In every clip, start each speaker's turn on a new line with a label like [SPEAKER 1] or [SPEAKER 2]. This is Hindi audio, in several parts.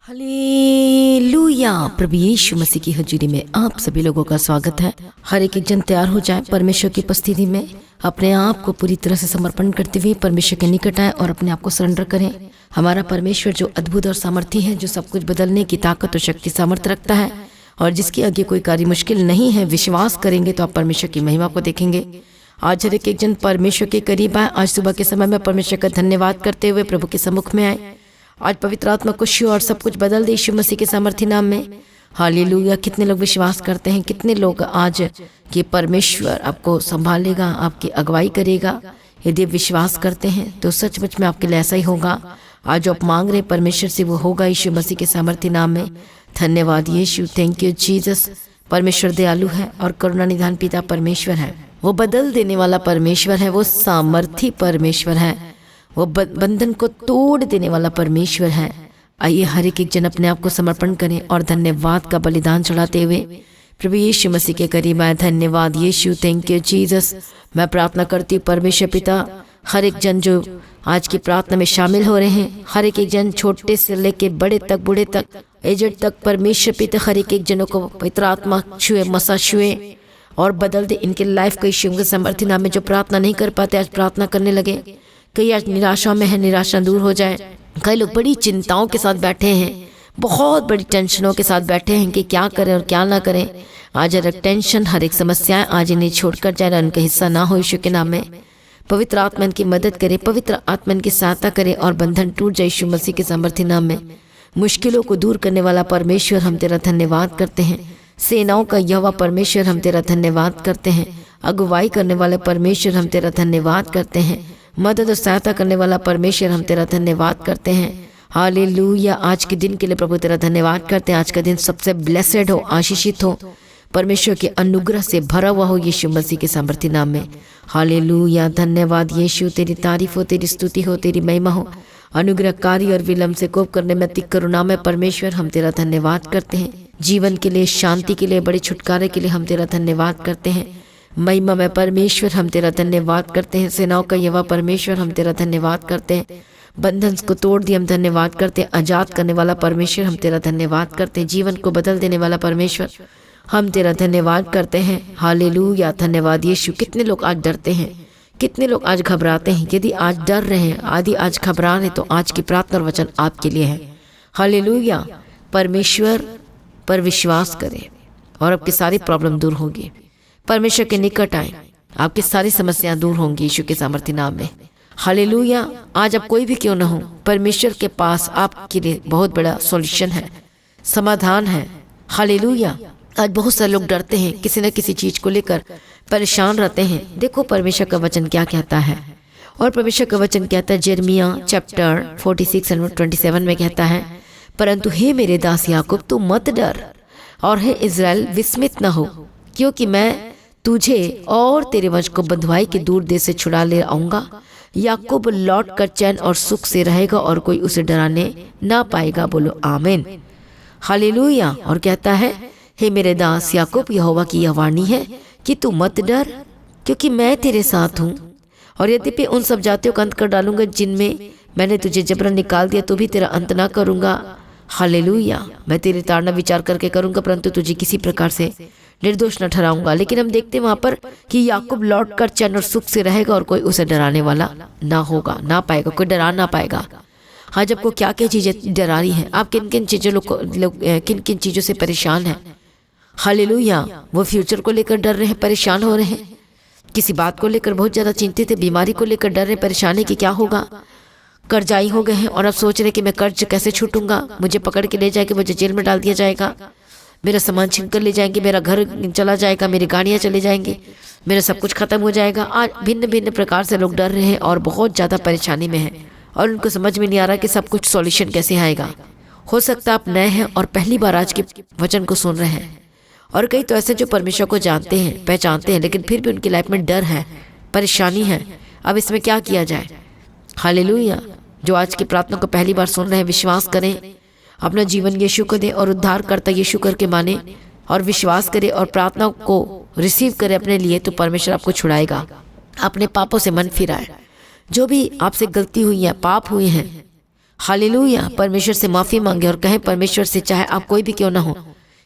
[SPEAKER 1] हालेलुया। प्रभु यीशु मसीह की हजूरी में आप सभी लोगों का स्वागत है। हर एक जन तैयार हो जाए परमेश्वर की उपस्थिति में, अपने आप को पूरी तरह से समर्पण करते हुए परमेश्वर के निकट आए और अपने आप को सरेंडर करें। हमारा परमेश्वर जो अद्भुत और सामर्थी है, जो सब कुछ बदलने की ताकत और शक्ति सामर्थ रखता है और जिसके आगे कोई कार्य मुश्किल नहीं है। विश्वास करेंगे तो आप परमेश्वर की महिमा को देखेंगे। आज हर एक जन परमेश्वर के करीब आए। आज सुबह के समय में परमेश्वर का धन्यवाद करते हुए प्रभु के सम्मुख में आए। आज पवित्र आत्मा को छू और सब कुछ बदल दे यीशु मसीह के सामर्थी नाम में। हालेलुया। कितने लोग विश्वास करते हैं, कितने लोग आज कि परमेश्वर आपको संभालेगा, आपकी अगुवाई करेगा। यदि आप विश्वास करते हैं तो सचमुच में आपके लिए ऐसा ही होगा। आज जो आप मांग रहे परमेश्वर से वो होगा यीशु मसीह के सामर्थी नाम में। धन्यवाद यीशु, थैंक यू जीसस। परमेश्वर दयालु है और करुणा निधान पिता परमेश्वर है। वो बदल देने वाला परमेश्वर है, वो सामर्थी परमेश्वर है, वो बंधन को तोड़ देने वाला परमेश्वर है। आइए हर एक जन अपने आप को समर्पण करें और धन्यवाद का बलिदान चढ़ाते हुए प्रभु यीशु मसीह के करीब आए। धन्यवाद यीशु, थैंक यू जीसस। मैं प्रार्थना करती हूँ परमेश्वर पिता, हर एक जन जो आज की प्रार्थना में शामिल हो रहे हैं, हर एक जन छोटे से लेके बड़े तक, बूढ़े तक, एजड तक, परमेश्वर पिता हर एक जनों को पवित्र आत्मा छुए, मसा छुए और बदल दे इनके लाइफ को यीशु के समर्थी नाम में। जो प्रार्थना नहीं कर पाते आज प्रार्थना करने लगे। कई आज निराशा में है, निराशा दूर हो जाए। कई लोग बड़ी चिंताओं के साथ बैठे हैं, बहुत बड़ी टेंशनों के साथ बैठे हैं कि क्या करें और क्या ना करें। आज हर एक टेंशन, हर एक समस्याएं आज इन्हें छोड़कर जाए, उनका हिस्सा ना हो यीशु के नाम में। पवित्र आत्मा इनकी मदद करे, पवित्र आत्मा इनकी सहायता करे और बंधन टूट जाए यीशु मसीह के सामर्थी नाम में। मुश्किलों को दूर करने वाला परमेश्वर हम तेरा धन्यवाद करते हैं। सेनाओं का यहोवा परमेश्वर हम तेरा धन्यवाद करते हैं। अगुवाई करने वाले परमेश्वर हम तेरा धन्यवाद करते हैं। मदद और सहायता करने वाला परमेश्वर हम तेरा धन्यवाद करते हैं। हालेलुया। आज के दिन के लिए प्रभु तेरा धन्यवाद करते हैं। आज का दिन सबसे ब्लेसेड हो, आशीषित हो, परमेश्वर के अनुग्रह से भरा हुआ हो यीशु मसीह के सामर्थी नाम में। हालेलुया। धन्यवाद यीशु, तेरी तारीफ हो, तेरी स्तुति हो, तेरी महिमा हो। अनुग्रहकारी और विलम्ब से कोप करने में अति करुणा में परमेश्वर हम तेरा धन्यवाद करते हैं। जीवन के लिए, शांति के लिए, बड़े छुटकारे के लिए हम तेरा धन्यवाद करते हैं। महिमा में परमेश्वर हम तेरा धन्यवाद करते हैं। सेनाओं का यहोवा परमेश्वर हम तेरा धन्यवाद करते हैं। बंधन को तोड़ दिए हम धन्यवाद करते हैं। आजाद करने वाला परमेश्वर हम तेरा धन्यवाद करते हैं। जीवन को बदल देने वाला परमेश्वर हम तेरा धन्यवाद करते हैं। हालेलुया। धन्यवाद यीशु। कितने लोग आज डरते हैं, कितने लोग आज घबराते हैं। यदि आज डर रहे हैं, आदि आज घबरा रहे, तो आज की प्रार्थना और वचन आपके लिए है। हालेलुया। परमेश्वर पर विश्वास करें और आपकी सारी प्रॉब्लम दूर होगी। परमेश्वर के निकट आए, आपकी सारी समस्याएं दूर होंगी यीशु के सामर्थी नाम में। हालेलुया। आज आप कोई भी क्यों ना हो, परमेश्वर के पास आपके लिए बहुत बड़ा सॉल्यूशन है, समाधान है। हालेलुया। आज बहुत सारे लोग डरते हैं, किसी न किसी चीज को लेकर परेशान रहते हैं। देखो परमेश्वर का वचन क्या कहता है, और परमेश्वर का वचन कहता है यिर्मयाह चैप्टर 46:27 में कहता है, परंतु हे मेरे दास याकूब तू मत डर, और हे इज़राइल विस्मित न हो, क्योंकि मैं तुझे और तेरे वंश को बंधुआई के दूर देश से छुड़ा ले आऊंगा। याकूब लौट कर चैन और सुख से रहेगा और कोई उसे डराने ना पाएगा। बोलो आमीन। हालेलुया। और कहता है, हे मेरे दास याकूब यहोवा की यह वाणी है कि तू मत डर, क्योंकि मैं तेरे साथ हूँ। और यद्यपि उन सब जातियों का अंत कर डालूंगा जिनमें मैंने तुझे जबरन निकाल दिया, तो भी तेरा अंत ना करूंगा। हालेलुया। मैं तेरी ताड़ना विचार करके करूंगा, परंतु तुझे किसी प्रकार से निर्दोष न ठहराऊंगा। लेकिन हम देखते हैं वहां पर कि याकूब लौट कर चैन और सुख से रहेगा और कोई उसे डराने वाला ना होगा, ना पाएगा, कोई डरा ना पाएगा। आज आपको क्या क्या चीजें डरा रही हैं, आप किन किन चीजों किन किन चीजों से परेशान हैं। हालेलुया। वो फ्यूचर को लेकर डर रहे हैं, परेशान हो रहे हैं, किसी बात को लेकर बहुत ज़्यादा चिंतित है, बीमारी को लेकर डर रहे, परेशानी कि क्या होगा, कर्जाई हो गए हैं और अब सोच रहे कि मैं कर्ज कैसे छूटूंगा, मुझे पकड़ के ले जाएंगे, मुझे जेल में डाल दिया जाएगा, मेरा सामान छीन कर ले जाएंगे, मेरा घर चला जाएगा, मेरी गाड़ियाँ चले जाएंगे, मेरा सब कुछ खत्म हो जाएगा। आज भिन्न भिन्न प्रकार से लोग डर रहे हैं और बहुत ज़्यादा परेशानी में हैं और उनको समझ में नहीं आ रहा कि सब कुछ सॉल्यूशन कैसे आएगा। हो सकता है आप नए हैं और पहली बार आज के वचन को सुन रहे हैं, और कई तो ऐसे जो परमेश्वर को जानते हैं, पहचानते हैं, लेकिन फिर भी उनकी लाइफ में डर है, परेशानी है। अब इसमें क्या किया जाए। हालेलुया। जो आज की प्रार्थना को पहली बार सुन रहे हैं, विश्वास करें, अपना जीवन यीशु को दें और उद्धार करता यीशु करके माने और विश्वास करें और प्रार्थना को रिसीव करें अपने लिए, तो परमेश्वर आपको छुड़ाएगा। अपने पापों से मन फिराए, जो भी आपसे गलती हुई है, पाप हुए हैं, हालेलुया। परमेश्वर से माफ़ी मांगे और कहें परमेश्वर से, चाहे आप कोई भी क्यों ना हो,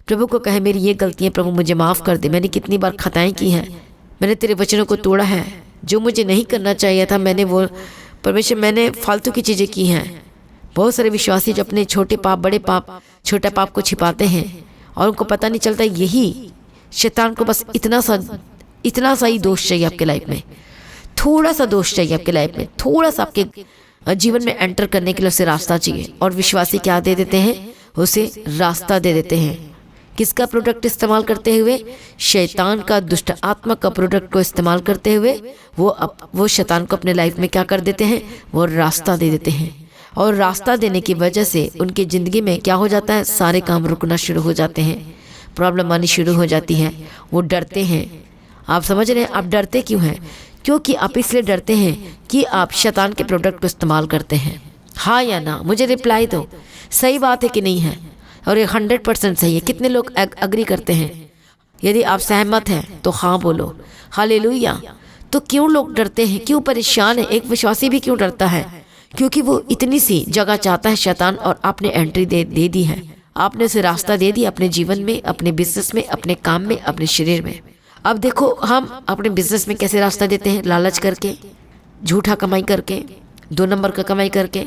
[SPEAKER 1] प्रभु को कहें मेरी ये गलतियाँ प्रभु मुझे माफ़ कर दे, मैंने कितनी बार खताएं की हैं, मैंने तेरे वचनों को तोड़ा है, जो मुझे नहीं करना चाहिए था मैंने वो परमेश्वर मैंने फालतू की चीज़ें की हैं। बहुत सारे विश्वासी जो अपने छोटे पाप बड़े पाप छोटा पाप को छिपाते हैं और उनको पता नहीं चलता। यही शैतान को बस इतना सा ही दोष चाहिए आपके लाइफ में, थोड़ा सा दोष चाहिए आपके लाइफ में, थोड़ा सा आपके जीवन में एंटर करने के लिए उसे रास्ता चाहिए। और विश्वासी क्या दे देते हैं, उसे रास्ता दे देते हैं। किसका प्रोडक्ट इस्तेमाल करते हुए? शैतान का, दुष्ट आत्मा का प्रोडक्ट को इस्तेमाल करते हुए वो शैतान को अपने लाइफ में क्या कर देते हैं, वो रास्ता दे देते हैं। और रास्ता देने की वजह से उनकी ज़िंदगी में क्या हो जाता है, सारे काम रुकना शुरू हो जाते हैं, प्रॉब्लम आनी शुरू हो जाती है, वो डरते हैं। आप समझ रहे हैं, आप डरते क्यों हैं? क्योंकि आप इसलिए डरते हैं कि आप शैतान के प्रोडक्ट को इस्तेमाल करते हैं। हाँ या ना, मुझे रिप्लाई दो, सही बात है कि नहीं है? और ये 100% सही है। कितने लोग अग्री करते हैं? यदि आप सहमत हैं तो हाँ बोलो, हालेलुया। तो क्यों लोग डरते हैं, क्यों परेशान है? एक विश्वासी भी क्यों डरता है? क्योंकि वो इतनी सी जगह चाहता है शैतान, और आपने एंट्री दे दी है, आपने उसे रास्ता दे दिया अपने जीवन में, अपने बिजनेस में, अपने काम में, अपने शरीर में। अब देखो हम अपने बिजनेस में कैसे रास्ता देते हैं, लालच करके, झूठा कमाई करके, 2 नंबर का कमाई करके,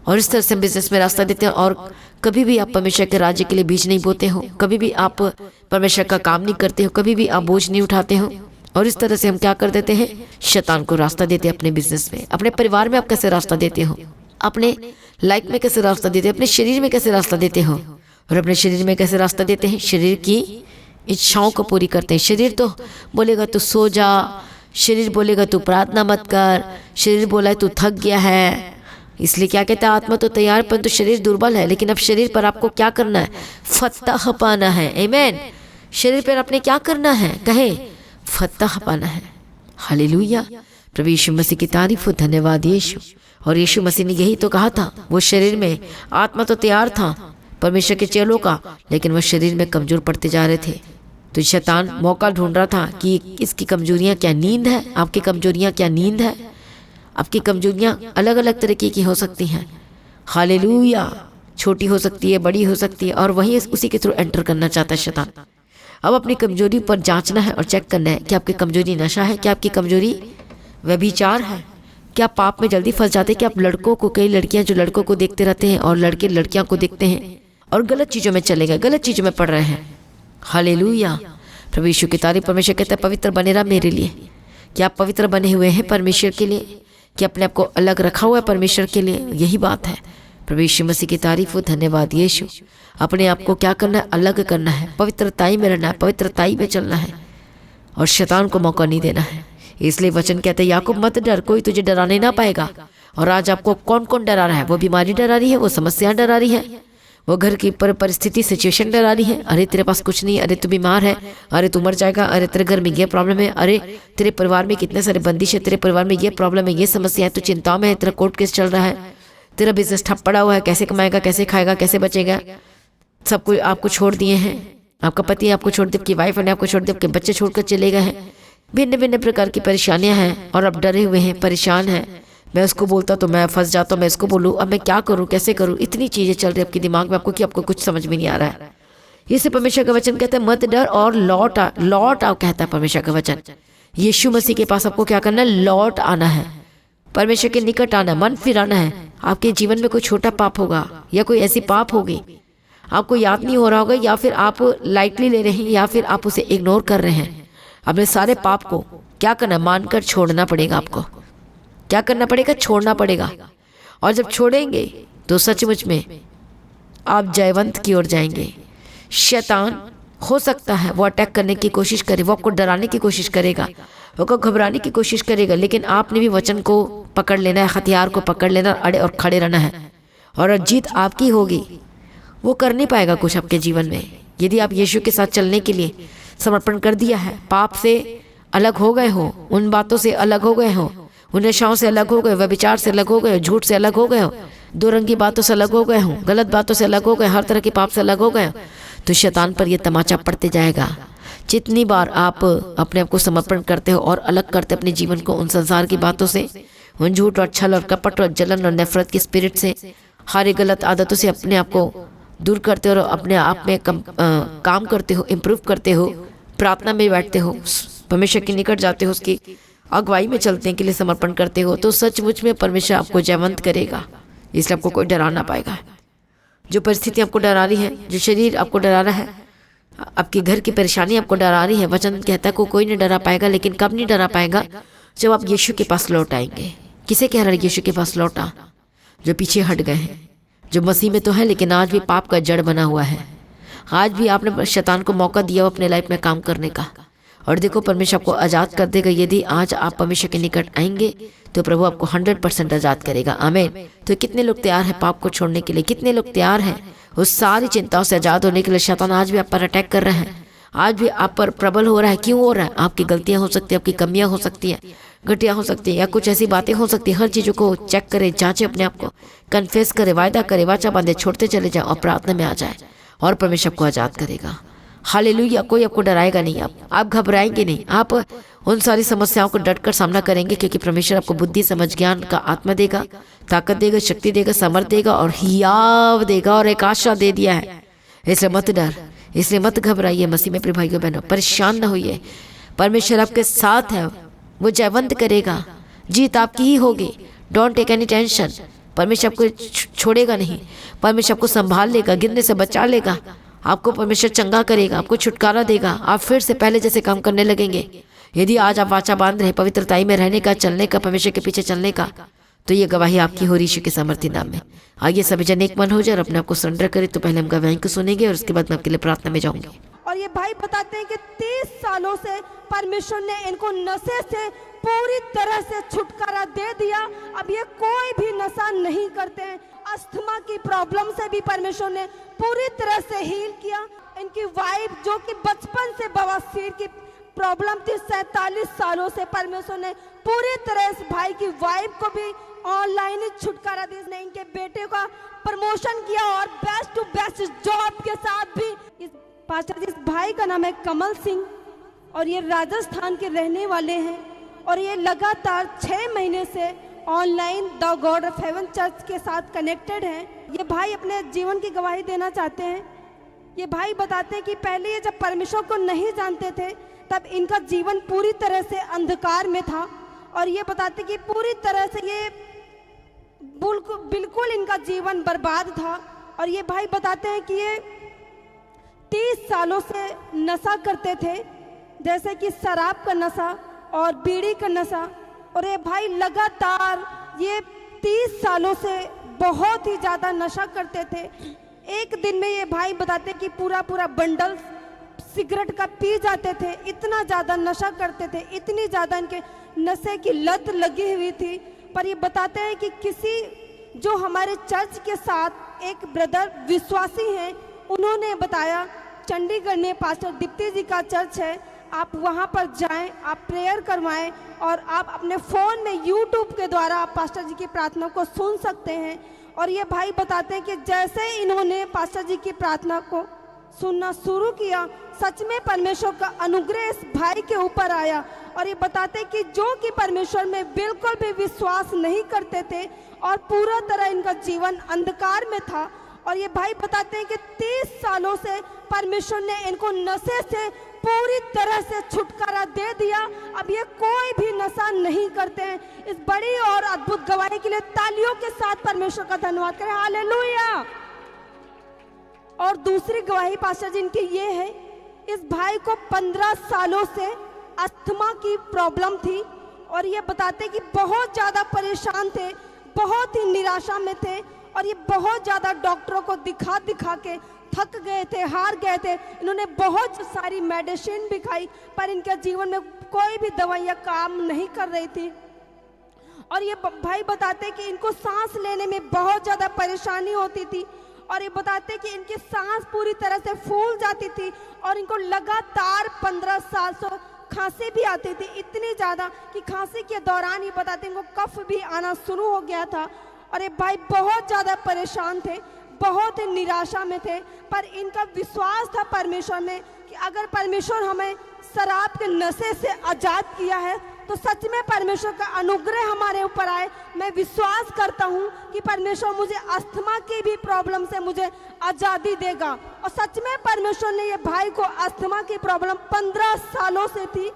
[SPEAKER 1] और इस तरह से बिजनेस में रास्ता देते हैं। और कभी भी आप परमेश्वर के राज्य के लिए बीज नहीं बोते हो, कभी भी आप परमेश्वर का काम नहीं करते हो, कभी भी आप बोझ नहीं उठाते हो। और इस तरह से हम क्या कर देते हैं, शैतान को रास्ता देते हैं अपने बिजनेस में। अपने परिवार में आप कैसे रास्ता देते हो, अपने लाइफ में कैसे रास्ता देते हो, अपने शरीर में कैसे रास्ता देते हो। और अपने शरीर में कैसे रास्ता देते हैं, शरीर की इच्छाओं को पूरी करते हैं। शरीर तो बोलेगा तू सो जा, शरीर बोलेगा तू प्रार्थना मत कर, शरीर बोला है तू थक गया है। इसलिए क्या कहता है, आत्मा तो तैयार परंतु शरीर दुर्बल है। लेकिन अब शरीर पर आपको क्या करना है, फतह पाना है। आमीन। शरीर पर आपने क्या करना है, कहे फतह पाना है। हालेलुया। प्रभु यीशु मसीह की तारीफ हो, धन्यवाद यीशु। और यीशु मसीह ने यही तो कहा था, वो शरीर में, आत्मा तो तैयार था परमेश्वर के चेलों का, लेकिन वो शरीर में कमजोर पड़ते जा रहे थे। तो शैतान मौका ढूंढ रहा था कि इसकी कमजोरियां क्या नींद है, आपकी कमजोरियां क्या नींद है। आपकी कमजोरियां अलग अलग तरीके की हो सकती हैं। हालेलुया। छोटी हो सकती है, बड़ी हो सकती है, और वहीं उसी के थ्रू एंटर करना चाहता है शैतान। अब अपनी कमजोरी पर जांचना है और चेक करना है कि आपकी कमजोरी नशा है, क्या आपकी कमजोरी व्यभिचार है, क्या पाप में जल्दी फंस जाते हैं कि आप लड़कों को, कई लड़कियां जो लड़कों को देखते रहते हैं और लड़के लड़कियां को देखते हैं और गलत चीज़ों में चले गए, गलत चीज़ों में पड़ रहे हैं। हालेलुया। प्रभु यीशु की तारीफ। परमेश्वर कहता है पवित्र बने रहा मेरे लिए। क्या आप पवित्र बने हुए हैं परमेश्वर के लिए, कि अपने आप को अलग रखा हुआ है परमेश्वर के लिए? यही बात है। प्रभु यीशु मसीह की तारीफ हो, धन्यवाद यीशु। अपने आप को क्या करना है, अलग करना है, पवित्रताई में रहना है, पवित्रताई में चलना है, और शैतान को मौका नहीं देना है। इसलिए वचन कहते हैं याकूब मत डर, कोई तुझे डराने ना पाएगा। और आज आपको कौन कौन डरा रहा है? वो बीमारी डरा रही है, वो समस्या डरा रही है, वो घर की परिस्थिति सिचुएशन डरा रही है। अरे तेरे पास कुछ नहीं, अरे तू बीमार है, अरे तू मर जाएगा, अरे तेरे घर में ये प्रॉब्लम है, अरे तेरे परिवार में कितने सारे बंदिश है, तेरे परिवार में ये प्रॉब्लम है, ये समस्या है, तू चिंताओं में है, तेरा कोर्ट केस चल रहा है, तेरा बिजनेस ठप पड़ा हुआ है, कैसे कमाएगा, कैसे खाएगा, कैसे बचेगा। सब कोई आपको छोड़ दिए हैं, आपका पति आपको छोड़ दे, आपकी वाइफ ने आपको छोड़ दे, आपके बच्चे छोड़कर चले गए हैं, भिन्न भिन्न प्रकार की परेशानियां हैं, और अब डरे हुए हैं, परेशान हैं। मैं उसको बोलता तो मैं फंस जाता हूँ, मैं इसको बोलूँ, अब मैं क्या करूँ, कैसे करूँ। इतनी चीज़ें चल रही है आपके दिमाग में आपको कि आपको कुछ समझ में नहीं आ रहा है। इसे परमेश्वर का वचन कहता है मत डर और लौट आओ कहता है परमेश्वर का वचन। यीशु मसीह के पास आपको क्या करना है, लौट आना है, परमेश्वर के निकट आना, मन फिराना है। आपके जीवन में कोई छोटा पाप होगा या कोई ऐसी पाप होगी आपको याद नहीं हो रहा होगा, या फिर आप लाइटली ले रहे हैं, या फिर आप उसे इग्नोर कर रहे हैं। अपने सारे पाप को क्या करना, मानकर छोड़ना पड़ेगा। आपको क्या करना पड़ेगा, छोड़ना पड़ेगा। और जब छोड़ेंगे तो सचमुच में आप जयवंत की ओर जाएंगे। शैतान हो सकता है वो अटैक करने की कोशिश करे, वो आपको डराने की कोशिश करेगा, वो आपको घबराने की कोशिश करेगा, लेकिन आपने भी वचन को पकड़ लेना है, हथियार को पकड़ लेना, अड़े और खड़े रहना है, और जीत आपकी होगी। वो कर नहीं पाएगा कुछ आपके जीवन में। यदि आप यीशु के साथ चलने के लिए समर्पण कर दिया है, पाप से अलग हो गए हो, उन बातों से अलग हो गए हो, उन नशाओं से अलग हो गए, व्यभिचार से अलग हो गए, झूठ से अलग हो गए हो, दो रंगी बातों से अलग हो गए हो, गलत बातों से अलग हो गए, हर तरह के पाप से अलग हो गए हो, तो शैतान पर यह तमाचा पड़ते जाएगा। जितनी बार आप अपने आप को समर्पण करते हो और अलग करते अपने जीवन को उन संसार की बातों से, उन झूठ और छल और कपट और जलन और नफरत के स्पिरिट से, हर एक गलत आदतों से अपने आप को दूर करते हो और अपने आप में काम करते हो, इम्प्रूव करते हो, प्रार्थना में बैठते हो, परमेश्वर के निकट जाते हो, उसकी अगुवाई में चलने के लिए समर्पण करते हो, तो सचमुच में परमेश्वर आपको जयवंत करेगा। इसलिए आपको कोई डरा ना पाएगा। जो परिस्थिति आपको डरा रही है, जो शरीर आपको डरा रहा है, आपके घर की परेशानी आपको डरा रही है, वचन कहता है को कोई नहीं डरा पाएगा। लेकिन कब नहीं डरा पाएगा? जब आप यीशु के पास लौट आएंगे। किसे कह रहा है यीशु के पास लौटा? जो पीछे हट गए हैं, जो मसीह में तो है लेकिन आज भी पाप का जड़ बना हुआ है। आज भी आपने शैतान को मौका दिया अपने लाइफ में काम करने का, और देखो परमेश्वर आपको आज़ाद कर देगा। यदि आज आप परमेश्वर के निकट आएंगे तो प्रभु आपको 100% आज़ाद करेगा। आमीन। तो कितने लोग तैयार हैं पाप को छोड़ने के लिए? कितने लोग तैयार हैं उस सारी चिंताओं से आज़ाद होने के लिए? शैतान आज भी आप पर अटैक कर रहा है, आज भी आप पर प्रबल हो रहा है। क्यों हो रहा है? आपकी गलतियां हो सकती है, आपकी कमियां हो सकती हैं, घटिया हो सकती है, या कुछ ऐसी बातें हो सकती है। हर चीज़ों को चेक करें, जांचें, अपने आप को कन्फेस करें, वायदा करें, वाचा बांधे, छोड़ते चले जाए और प्रार्थना में आ जाए और परमेश्वर को आज़ाद करेगा। हालेलुया। कोई आपको डराएगा नहीं, आप घबराएंगे नहीं, आप उन सारी समस्याओं को डट कर सामना करेंगे, क्योंकि परमेश्वर आपको बुद्धि, समझ, ज्ञान का आत्मा देगा, ताकत देगा, शक्ति देगा, समर्थ देगा और हियाव देगा और एक आशा दे दिया है। इसलिए मत डर, इसलिए मत घबराइए। मसीह में प्रिय भाइयों बहनों, परेशान न होइए। परमेश्वर आपके साथ है, वो जयवंत करेगा, जीत आपकी ही होगी। Don't take any tension. परमेश्वर आपको छोड़ेगा नहीं, परमेश्वर आपको संभाल लेगा, गिरने से बचा लेगा, आपको परमेश्वर चंगा करेगा, आपको छुटकारा देगा। आप फिर से पहले जैसे काम करने लगेंगे। यदि आज आप वाचा बांध रहे पवित्रताई में रहने का, चलने का, परमेश्वर के पीछे चलने का, तो ये गवाही आपकी हो रही यीशु के सामर्थ्य नाम में। आइए सभी जन एक मन हो जाए और अपने आप को सरेंडर करें। तो पहले हम गवाही को सुनेंगे और उसके बाद मैं आपके लिए प्रार्थना में जाऊंगी।
[SPEAKER 2] और ये भाई बताते हैं कि 30 सालों से परमेश्वर ने इनको नशे से पूरी तरह से छुटकारा दे दिया। अब ये कोई भी नशा नहीं करते हैं। अस्थमा की प्रॉब्लम से भी परमेश्वर ने पूरी तरह से हील किया। इनकी वाइफ जो कि बचपन से बवासीर की प्रॉब्लम थी, 47 सालों से परमेश्वर ने पूरी तरह इस भाई की वाइफ को भी ऑनलाइन ही छुटकारा दिया। इसने इनके बेटे का प्रमोशन किया और बेस्ट टू बेस्ट जॉब के साथ भी। इस पास्टर जी, इस भाई का नाम है कमल सिंह और ये राजस्थान के रहने वाले हैं और ये लगातार 6 महीने से online the God of haven church के साथ कनेक्टेड हैं। ये भाई अपने जीवन की गवाही देना चाहते हैं। ये भाई बताते हैं कि पहले ये जब परमेश्वर को नहीं जानते थे तब इनका जीवन पूरी तरह से अंधकार में था, और ये बताते कि पूरी तरह से ये बिल्कुल इनका जीवन बर्बाद था। और ये भाई बताते हैं कि ये 30 सालों से नशा करते थे, जैसे कि शराब का नशा और बीड़ी का नशा। और ये भाई लगातार ये 30 सालों से बहुत ही ज़्यादा नशा करते थे। एक दिन में ये भाई बताते कि पूरा बंडल सिगरेट का पी जाते थे। इतना ज़्यादा नशा करते थे, इतनी ज़्यादा इनके नशे की लत लगी हुई थी। पर ये बताते हैं कि किसी जो हमारे चर्च के साथ एक ब्रदर विश्वासी हैं, उन्होंने बताया चंडीगढ़ में पास्टर दीप्ति जी का चर्च है, आप वहाँ पर जाएं, आप प्रेयर करवाएं और आप अपने फ़ोन में यूट्यूब के द्वारा आप पास्टर जी की प्रार्थना को सुन सकते हैं। और ये भाई बताते हैं कि जैसे इन्होंने पास्टर जी की प्रार्थना को सुनना शुरू किया, सच में परमेश्वर का अनुग्रह इस भाई के ऊपर आया। और ये बताते हैं कि जो कि परमेश्वर में बिल्कुल भी विश्वास नहीं करते थे और पूरा तरह इनका जीवन अंधकार में था। और ये भाई बताते हैं कि 30 सालों से परमेश्वर ने इनको नशे से पूरी तरह से छुटकारा दे दिया। अब ये कोई भी नशा नहीं करते हैं। इस बड़ी और अद्भुत गवाही के लिए तालियों के साथ परमेश्वर का धन्यवाद करें। हालेलुया। और दूसरी गवाही पास्टर जी इनकी ये है, इस भाई को 15 सालों से अस्थमा की प्रॉब्लम थी और ये बताते कि बहुत ज़्यादा परेशान थे, बहुत ही निराशा में थे और ये बहुत ज़्यादा डॉक्टरों को दिखा के थक गए थे, हार गए थे। इन्होंने बहुत सारी मेडिसिन भी खाई पर इनके जीवन में कोई भी दवाइयाँ काम नहीं कर रही थी। और ये भाई बताते कि इनको सांस लेने में बहुत ज़्यादा परेशानी होती थी और ये बताते कि इनकी सांस पूरी तरह से फूल जाती थी और इनको लगातार 15 साल से खांसी भी आती थी, इतनी ज़्यादा कि खांसी के दौरान ये बताते इनको कफ भी आना शुरू हो गया था। और ये भाई बहुत ज़्यादा परेशान थे, बहुत ही निराशा में थे, पर इनका विश्वास था परमेश्वर में कि अगर परमेश्वर हमें शराब के नशे से आज़ाद किया है तो सच में परमेश्वर का अनुग्रह हमारे ऊपर आए। मैं विश्वास करता हूँ कि परमेश्वर मुझे अस्थमा की भी प्रॉब्लम से मुझे आज़ादी देगा। और सच में परमेश्वर ने ये भाई को अस्थमा की प्रॉब्लम 15 सालों से थी,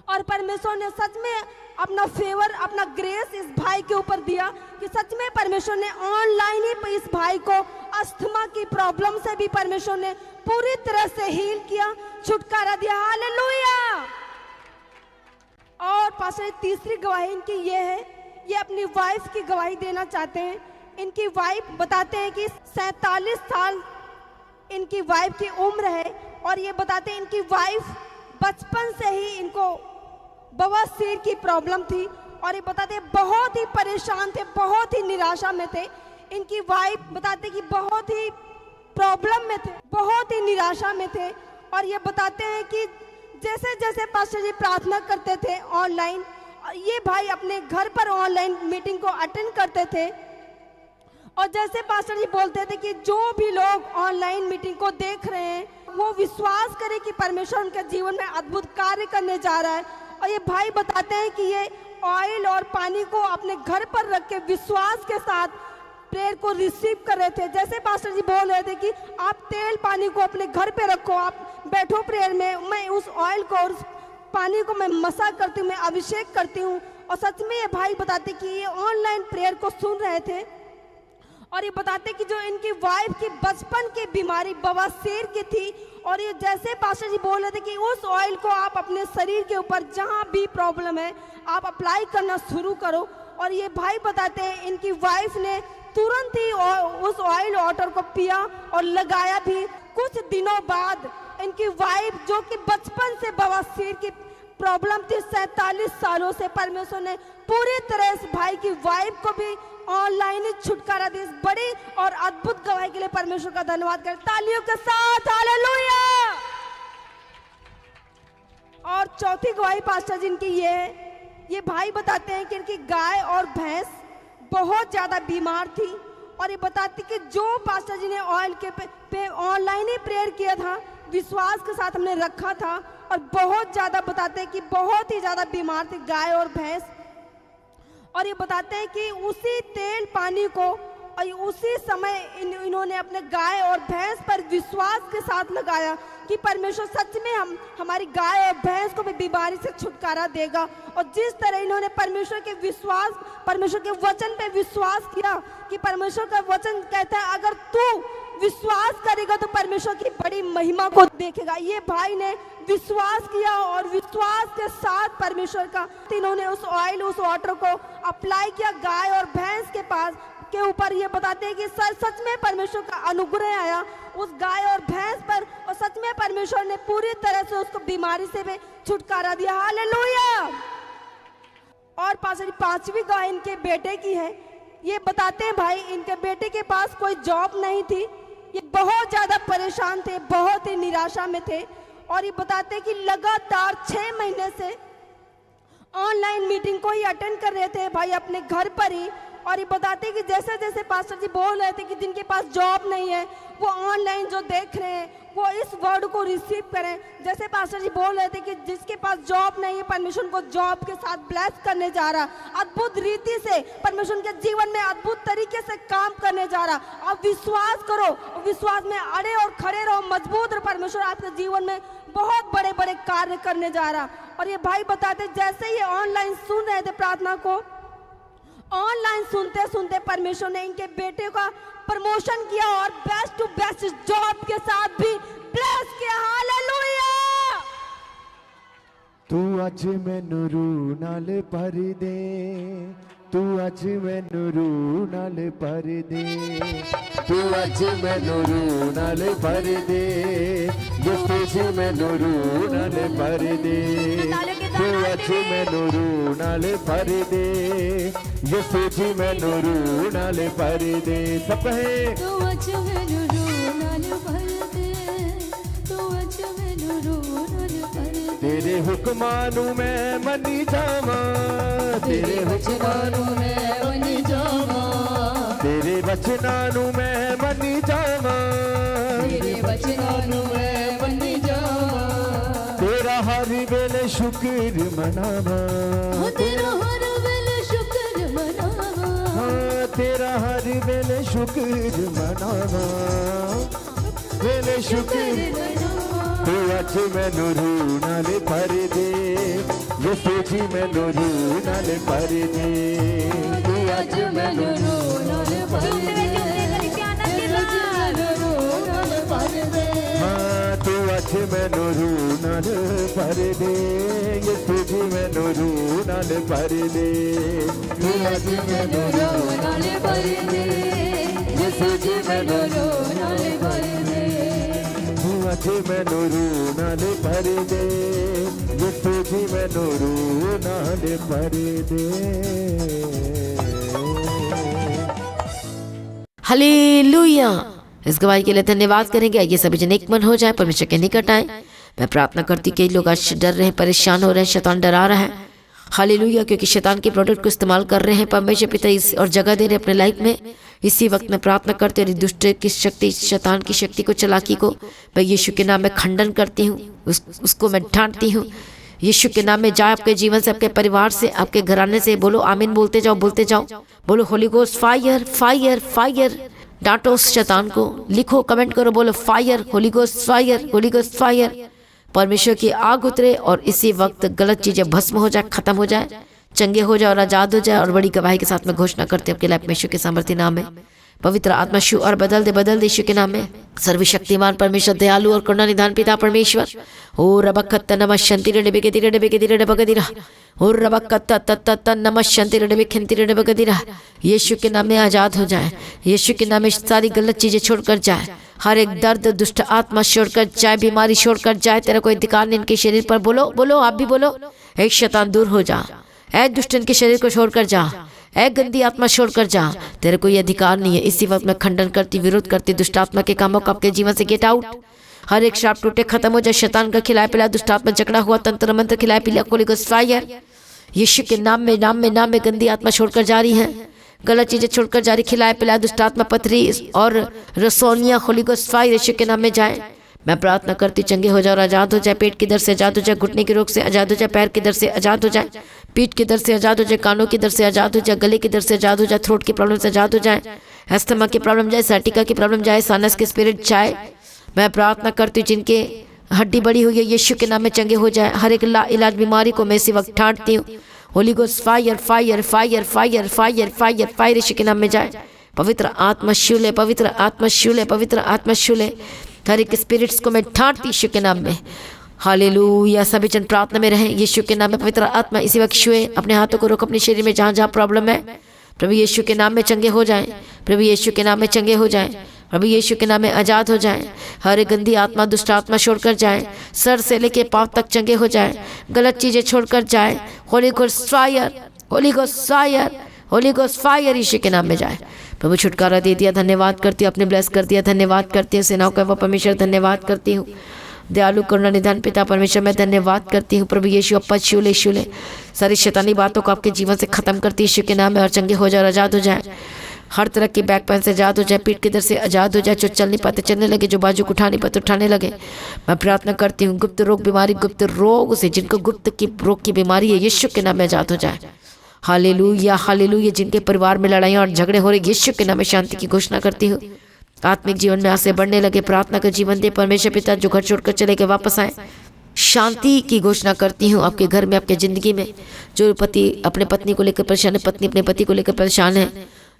[SPEAKER 2] और परमेश्वर ने सच में अपना फेवर, अपना ग्रेस इस भाई के ऊपर दिया कि सच में परमेश्वर ने ऑनलाइन ही इस भाई को अस्थमा की प्रॉब्लम से भी परमेश्वर ने पूरी तरह से हील किया, छुटकारा दिया। हालेलुया। और पास्टर तीसरी गवाही इनकी ये है, ये अपनी वाइफ की गवाही देना चाहते हैं। इनकी वाइफ बताते हैं कि 47 साल इनकी वाइफ की उम्र है, और ये बताते हैं इनकी वाइफ बचपन से ही इनको बवासीर की प्रॉब्लम थी, और ये बताते हैं बहुत ही परेशान थे, बहुत ही निराशा में थे। इनकी वाइफ बताते कि बहुत ही प्रॉब्लम में थे, बहुत ही निराशा में थे। और ये बताते हैं कि जैसे जैसे पास्टर जी प्रार्थना करते थे ऑनलाइन, ये भाई अपने घर पर ऑनलाइन मीटिंग को अटेंड करते थे, और जैसे पास्टर जी बोलते थे कि जो भी लोग ऑनलाइन मीटिंग को देख रहे हैं वो विश्वास करें कि परमेश्वर उनके जीवन में अद्भुत कार्य करने जा रहा है। और ये भाई बताते हैं कि ये ऑयल और पानी को अपने घर पर रख के विश्वास के साथ प्रेयर को रिसीव कर रहे थे। जैसे पास्टर जी बोल रहे थे कि आप तेल पानी को अपने घर पे रखो, आप बैठो प्रेयर में, मैं उस ऑयल को और उस पानी को मैं मसा करती हूँ, मैं अभिषेक करती हूँ। और सच में ये भाई बताते कि ये ऑनलाइन प्रेयर को सुन रहे थे, और ये बताते कि जो इनकी वाइफ की बचपन की बीमारी बवासीर की थी, और ये जैसे पास्टर जी बोल रहे थे कि उस ऑयल को आप अपने शरीर के ऊपर जहाँ भी प्रॉब्लम है आप अप्लाई करना शुरू करो। और ये भाई बताते हैं इनकी वाइफ ने तुरंत ही उस ऑयल वाटर को पिया और लगाया भी। कुछ दिनों बाद इनकी वाइफ, जो कि बचपन से बवासीर की प्रॉब्लम थी 47 सालों से, परमेश्वर ने पूरी तरह इस भाई की वाइफ को भी ऑनलाइन ही छुटकारा दी। इस बड़ी और अद्भुत गवाही के लिए परमेश्वर का धन्यवाद करें तालियों के साथ। हालेलुया। और चौथी गवाही पास्टर जी इनकी ये है, ये भाई बताते हैं कि इनकी गाय और भैंस बहुत ज्यादा बीमार थी, और ये बताते कि जो पास्टर जी ने ऑयल के पे ऑनलाइन ही प्रेयर किया था, विश्वास के साथ हमने रखा था, और बहुत ज्यादा बताते हैं कि बहुत ही ज्यादा बीमार थी गाय और भैंस। और ये बताते हैं कि उसी तेल पानी को और उसी समय इन्होंने अपने गाय और भैंस पर विश्वास के साथ लगाया कि परमेश्वर सच में हमारी गाय और भैंस को भी बीमारी से छुटकारा देगा। और जिस तरह इन्होंने परमेश्वर के वचन पे विश्वास किया कि परमेश्वर का वचन कहता है अगर तू विश्वास करेगा तो परमेश्वर की बड़ी महिमा को देखेगा। ये भाई ने विश्वास किया, और विश्वास के साथ परमेश्वर का इन्होंने उस ऑयल, उस वाटर को अप्लाई किया गाय और भैंस के ऊपर। ये बताते हैं कि सच में परमेश्वर का अनुग्रह आया उस गाय और भैंस पर, और सच में परमेश्वर ने पूरी तरह से उसको बीमारी से भी छुटकारा दिया। हालेलुया। और पांचवी गवाही इनके बेटे की है। ये बताते हैं भाई इनके बेटे के पास कोई जॉब नहीं थी, ये बहुत ज्यादा परेशान थे, बहुत ही निराशा में थे। और ये बताते हैं कि लगातार 6 महीने से ऑनलाइन मीटिंग को ही अटेंड कर रहे थे भाई अपने घर पर ही। और ये बताते हैं कि जैसे जैसे पास्टर जी बोल रहे थे कि जिनके पास जॉब नहीं है वो ऑनलाइन जो देख रहे हैं वो इस वर्ड को रिसीव करें। जैसे पास्टर जी बोल रहे थे कि जिसके पास जॉब नहीं है परमेश्वर को जॉब के साथ ब्लेस करने जा रहा, अद्भुत रीति से परमेश्वर के जीवन में अद्भुत तरीके से काम करने जा रहा। आप विश्वास करो, विश्वास में अड़े और खड़े रहो, मजबूत रहो, परमेश्वर आपके जीवन में बहुत बड़े बड़े कार्य करने जा रहा। और ये भाई बताते जैसे ये ऑनलाइन सुन रहे थे प्रार्थना को, ऑनलाइन सुनते सुनते परमेश्वर ने इनके बेटे का प्रमोशन किया और बेस्ट टू बेस्ट जॉब के साथ भी ब्लेस किया। हालेलुया।
[SPEAKER 3] तू अज मैनू रू नाल भर दे, तू अज मैनू रू नाल भर दे, तू अज मैनू रू नाल भर दे, यीशु जी मैनू रू नाल भर दे, तू अज मैनू रू नाल भर दे, यीशु जी मैनू रू नाल भर दे। सब है
[SPEAKER 4] तू अज मैनू रू नाल भर दे, तू अज मैनू रू नाल भर दे,
[SPEAKER 3] तेरे हुक्मां नू मैं मनी जावां, तेरे हुक्मां नू मैं मनी जावां, तेरे वचनां नू मैं मनी जावां,
[SPEAKER 4] तेरे वचनां नू मैं मनी जावां,
[SPEAKER 3] तेरा हर हर वेले शुक्र मनावा,
[SPEAKER 4] हो तेरा हर वेले शुक्र मनावा,
[SPEAKER 3] हाँ तेरा हर वेले शुक्र मनावा, वेले शुक्र तू अज मैनू रू नाल भर दे, यीशु जी मैनू रू नाल भर दे, तू अज मैनू रू नाल भर दे, हाँ तू अज मैनू रू नाल भर दे, यीशु जी मैनू रू नाल भर दे, तू अज मैनू रू नाल भर दे, यीशु जी मैनू रू नाल भर दे, तू अज मैनू रू नाल भर दे, यीशु जी मैनू रू नाल भर दे।
[SPEAKER 1] हालेलुया। इस गवाही के लिए धन्यवाद करेंगे। आइए सभी जन एक मन हो जाए, परमेश्वर के निकट आए। मैं प्रार्थना करती कई लोग आज डर रहे हैं, परेशान हो रहे हैं, शैतान डरा रहा है। हालेलुया, क्योंकि शैतान के प्रोडक्ट को इस्तेमाल कर रहे हैं परमेश्वर पिता इस और जगह दे रहे हैं अपने लाइफ में। इसी वक्त मैं प्रार्थना करती हूँ दुष्ट की शक्ति, शैतान की शक्ति को, चालाकी को मैं यीशु के नाम में खंडन करती हूँ, उसको मैं डांटती हूँ। यीशु के नाम में जाए आपके जीवन से, आपके परिवार से, आपके घराने से। बोलो आमीन, बोलते जाओ, बोलते जाओ। बोलो holy ghost fire fire fire. डांटो उस शैतान को, लिखो, कमेंट करो, बोलो fire, holy ghost fire, holy ghost fire. परमेश्वर की आग उतरे और इसी वक्त गलत चीजें भस्म हो जाए, खत्म हो जाए, चंगे हो जाए और आजाद हो जाए। और बड़ी गवाही के साथ में घोषणा करते हैं आपके लाइफ में यीशु के सामर्थ्य नाम में। पवित्र आत्मा शु और बदल दे यीशु के नाम में। सर्वशक्तिमान परमेश्वर, दयालु और करुणा निधान पिता परमेश्वर, ओ रबकत नमः शंति रडबे के तिरे बगदिरा, ओ रबकत तत नमः शंति रडबे खंति रडबे बगदिरा। यीशु के नाम में आजाद हो जाए, यीशु के नाम में सारी गलत चीजें छोड़कर जाए, हर एक दर्द दुष्ट आत्मा छोड़कर जाए, बीमारी छोड़कर जाए। तेरा कोई अधिकार नहीं इनके शरीर पर। बोलो बोलो, आप भी बोलो। एक शैतान दूर हो जा, ऐ दुष्ट इनके शरीर को छोड़कर जा, ऐ गंदी आत्मा छोड़कर जा, तेरे कोई अधिकार नहीं है। इसी वक्त मैं खंडन करती, विरोध करती दुष्ट आत्मा के कामों का आपके जीवन से। Get out. हर एक श्राप टूटे, खत्म हो जाए। शैतान का खिलाया पिलाया दुष्ट आत्मा जकड़ा हुआ तंत्र मंत्र खिलाया पिलाया होली गोस्ट फायर। यीशु के नाम में गंदी आत्मा छोड़कर जा रही है, गलत चीजें छोड़कर जा रही। खिलाया पिलाया दुष्ट आत्मा, पथरी और रसोनिया, होली गोस्ट फायर यीशु के नाम में जाए। मैं प्रार्थना करती चंगे हो जाए और आजाद हो जाए। पेट की दर्द से आजाद हो जाए, घुटने के रोग से आजाद हो जाए, पैर की दर्द से आजाद हो जाए, पीठ की दर्द से आजाद हो जाए, कानों की दर्द से आजाद हो जाए, गले की दर्द से आजाद हो जाए, थ्रोट की प्रॉब्लम से आजाद हो जाए, अस्थमा की प्रॉब्लम जाए, साइटिका की प्रॉब्लम जाए, साइनस की स्पिरिट जाए। मैं प्रार्थना करती हूँ जिनके हड्डी बड़ी हुई है यीशु के नाम में चंगे हो जाए। हर एक इलाज बीमारी को मैं इसी वक्त ठांटती हूँ। Holy ghost fire fire fire fire fire fire fire Yeshu के नाम में जाए। पवित्र आत्मा शूले, पवित्र आत्मा शूले, पवित्र आत्मा शूले। हर एक स्पिरिट्स को मैं ठांटती यीशु के नाम में। हालेलुया। सभी जन प्रार्थना में रहें यीशु के नाम में। पवित्र आत्मा इसी वक्त छुए, अपने हाथों को रोक अपने शरीर में जहाँ जहाँ प्रॉब्लम है। प्रभु यीशु के नाम में चंगे हो जाएं, प्रभु यीशु के नाम में चंगे हो जाएं, प्रभु यीशु के नाम में आजाद हो जाएं। हर एक गंदी आत्मा दुष्ट आत्मा छोड़कर जाए, सर से लेके पांव तक चंगे हो जाए, गलत चीजें छोड़कर जाए। Holy ghost fire, holy ghost fire, holy ghost fire Yeshu के नाम में जाए। प्रभु छुटकारा दे दिया, धन्यवाद करती हूँ। आपने ब्लेस कर दिया, धन्यवाद करती हूँ। सेनाओं का वो परमेश्वर धन्यवाद करती हूँ। दयालु करुणा निधान पिता परमेश्वर मैं धन्यवाद करती हूँ। प्रभु यीशु अप्पा शूले शूले सारी शैतानी बातों को आपके जीवन से खत्म करती यीशु के नाम में। और चंगे हो जाए और आजाद हो जाए। हर तरह की बैक पेन से आजाद हो जाए, पीठ के दर्द से आजाद हो जाए, जो चल नहीं पाते चलने लगे, जो बाजू को उठा नहीं पाते उठाने लगे। मैं प्रार्थना करती हूँ गुप्त रोग बीमारी, गुप्त रोग से जिनको गुप्त की रोग की बीमारी है यीशु के नाम में आजाद हो जाए। Hallelujah hallelujah. जिनके परिवार में लड़ाइयाँ और झगड़े हो रहे यीशु के नाम में शांति की घोषणा करती हूँ। आत्मिक जीवन में आसे बढ़ने लगे, प्रार्थना का जीवन दे परमेश्वर पिता। जो घर छोड़कर चले गए वापस आए, शांति की घोषणा करती हूँ आपके घर में, आपके ज़िंदगी में। जो पति अपने पत्नी को लेकर परेशान है, पत्नी अपने पति को लेकर परेशान है,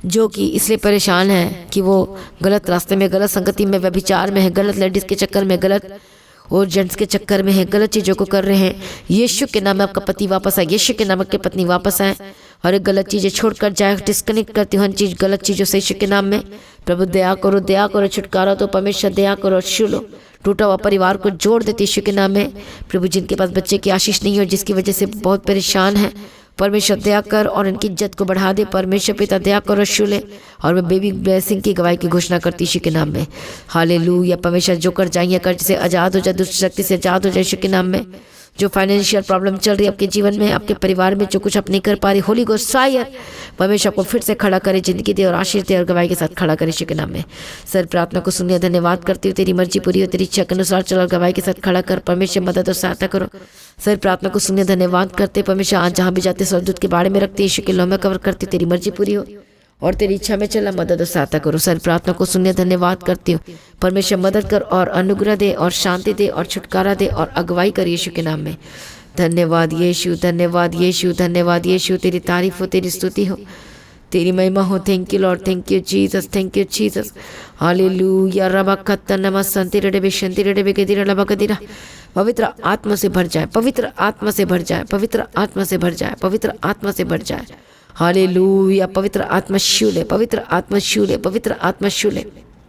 [SPEAKER 1] जो कि इसलिए परेशान है कि वो गलत रास्ते में, गलत संगति में, व्यभिचार में है, गलत लेडीज़ के चक्कर में, गलत और जेंट्स के चक्कर में है, गलत चीज़ों को कर रहे हैं। यीशु के नाम में आपका पति वापस आए, यीशु के नाम में आपकी पत्नी वापस आए। और एक गलत चीज़ें छोड़कर जाए, डिस्कनेक्ट करती हूँ चीज़ गलत चीज़ों से यीशु के नाम में। प्रभु दया करो, छुटकारा तो परमेश्वर दया करो, छू लो। टूटा हुआ परिवार को जोड़ देती यीशु के नाम में। प्रभु जिनके पास बच्चे की आशीष नहीं हो, जिसकी वजह से बहुत परेशान है, परमेश्वर दया कर और इनकी इज्जत को बढ़ा दे। परमेश्वर पिता दया करो, शूले। और मैं बेबी ब्लेसिंग की गवाही की घोषणा करती यीशु के नाम में। हालेलुया। परमेश्वर जो कर जाइए कर्ज से आजाद हो जाए, दुष्ट शक्ति से आजाद हो जाए यीशु के नाम में। जो फाइनेंशियल प्रॉब्लम चल रही है आपके जीवन में, आपके परिवार में, जो कुछ आप नहीं कर पा रही, होली गोस्ट फायर परमेश्वर आपको फिर से खड़ा करे, जिंदगी दे और आशीष दे और गवाही के साथ खड़ा करे यीशु के नाम में। सर प्रार्थना को सुनिए, धन्यवाद करती हूँ, तेरी मर्जी पूरी हो, तेरी इच्छा के अनुसार चलो और गवाही के साथ खड़ा कर, परमेश्वर मदद और सहायता करो। सर प्रार्थना को सुनिए, धन्यवाद करते परमेश्वर, आज जहाँ भी जाते स्वर्गदूत के बारे में रखते यीशु के लौ में कवर करती, तेरी मर्जी पूरी हो और तेरी इच्छा में चला, मदद और सहायता करो। सर प्रार्थना को सुनिए, धन्यवाद करती हूँ परमेश्वर, मदद कर और अनुग्रह दे और शांति दे और छुटकारा दे और अगुवाई कर यीशु के नाम में। धन्यवाद यीशु, धन्यवाद यीशु, धन्यवाद यीशु, तेरी तारीफ हो, तेरी स्तुति हो, तेरी महिमा हो। Thank you Lord, thank you Jesus, thank you Jesus. Hallelujah. रबा खत्ता नमः संति रडबे शंति रडबे के दिरा लबा कदिरा। पवित्र आत्मा से भर जाए, पवित्र आत्मा से भर जाए, पवित्र आत्मा से भर जाए, पवित्र आत्मा से भर जाए। हालेलुया। पवित्र आत्मा शूले, पवित्र आत्मा शूले, पवित्र आत्मा शूले,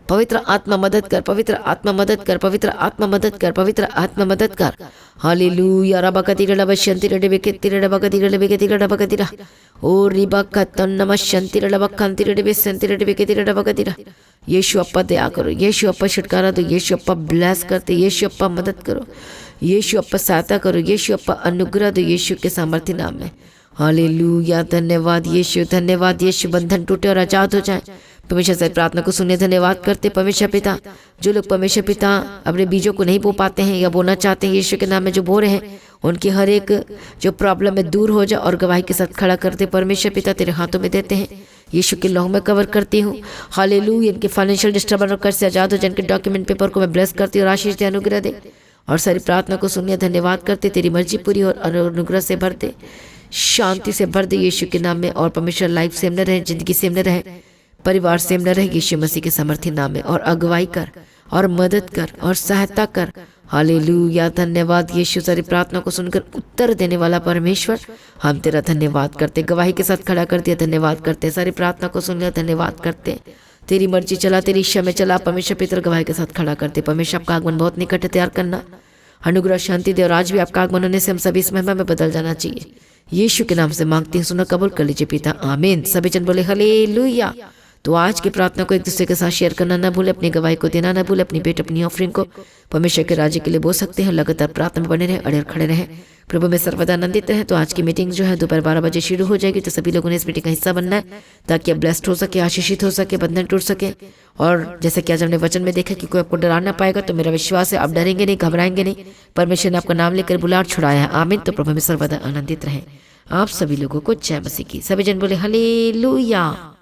[SPEAKER 1] पवित्र आत्मा मदद कर, पवित्र आत्मा मदद कर, पवित्र आत्मा मदद कर, पवित्र आत्मा मदद कर। हालेलुया। रबा कदिरा लबा शंति रडबे के दिरा लबा कदिरा लबे के दिरा लबा कदिरा। ओ रिबा खत्ता नमः शंति रडबा खंति रडबे संति रडबे के दिरा लबा कदिरा। यीशु अप्पा दया करो, यीशु अप्पा छुटकारा दो, यीशु अप्पा ब्लेस करते, यीशु अप्पा मदद करो, यीशु अप्पा सहायता करो, यीशु अप्पा अनुग्रह दो यीशु के सामर्थ्य नाम में। हालेलुया। धन्यवाद यीशु, धन्यवाद यीशु। बंधन टूटे और आजाद हो जाए। परमेश्वर से प्रार्थना को सुने, धन्यवाद करते परमेश्वर पिता। जो लोग परमेश्वर पिता अपने बीजों को नहीं बो पाते हैं या बोना चाहते हैं, यीशु के नाम में जो बो रहे हैं, उनकी हर एक जो प्रॉब्लम है दूर हो जाए और गवाही के साथ खड़ा करते परमेश्वर पिता, तेरे हाथों में देते हैं, यीशु के लहू में कवर करती हूँ। हालेलुया। इनके फाइनेंशियल डिस्टर्बेंस और कर्ज से आजाद हो जाए, इनके डॉक्यूमेंट पेपर को मैं ब्लेस करती हूँ और आशीष दे, अनुग्रह दे। और सारी प्रार्थना को सुनिए, धन्यवाद करते, तेरी मर्जी पूरी और अनुग्रह से भर दे, शांति से भर दे यीशु के नाम में। और परमेश्वर लाइफ सेम न रहे, जिंदगी सेम न रहे, परिवार सेम न रहे, यीशु मसीह के सामर्थ्य नाम में। और अगुवाई कर और मदद कर और सहायता कर। हालेलुया। धन्यवाद यीशु। सारी प्रार्थना को सुनकर उत्तर देने वाला परमेश्वर, हम तेरा धन्यवाद करते, गवाही के साथ खड़ा कर दिया, धन्यवाद करते। सारी प्रार्थना को सुन लिया, धन्यवाद करते। तेरी मर्जी चला, तेरी इच्छा में चला, परमेश्वर पितर गवाही के साथ खड़ा करते। परमेश्वर आपका आगमन बहुत निकट है, तैयार करना, अनुग्रह शांति दे। और आज भी आपका आगमन होने से हम सभी इस महिमा में बदल जाना चाहिए। यीशु के नाम से मांगती हूँ, सुनो, कबूल कर लीजिए पिता, आमीन। सभी जन बोले हालेलुया। तो आज की प्रार्थना को एक दूसरे के साथ शेयर करना ना भूले, अपनी गवाही को देना ना भूले, अपनी भेंट अपनी ऑफरिंग को परमेश्वर के राज्य के लिए बोल सकते हैं। लगातार प्रार्थना में बने रहे, अड़े खड़े रहे, प्रभु में सर्वदा आनंदित रहे। तो आज की मीटिंग जो है दोपहर 12 बजे शुरू हो जाएगी, तो सभी लोगों ने इस मीटिंग का हिस्सा बनना है, ताकि आप ब्लेस्ड हो सके, आशीषित हो सके, बंधन टूट सके। और जैसे कि आज हमने वचन में देखा कि कोई आपको डरा ना पाएगा, तो मेरा विश्वास है आप डरेंगे नहीं, घबराएंगे नहीं। परमेश्वर ने आपका नाम लेकर बुला और छुड़ाया है, आमीन। तो प्रभु में सर्वदा आनंदित रहे। आप सभी लोगों को जय मसीह की। सभी जन बोले हालेलुया।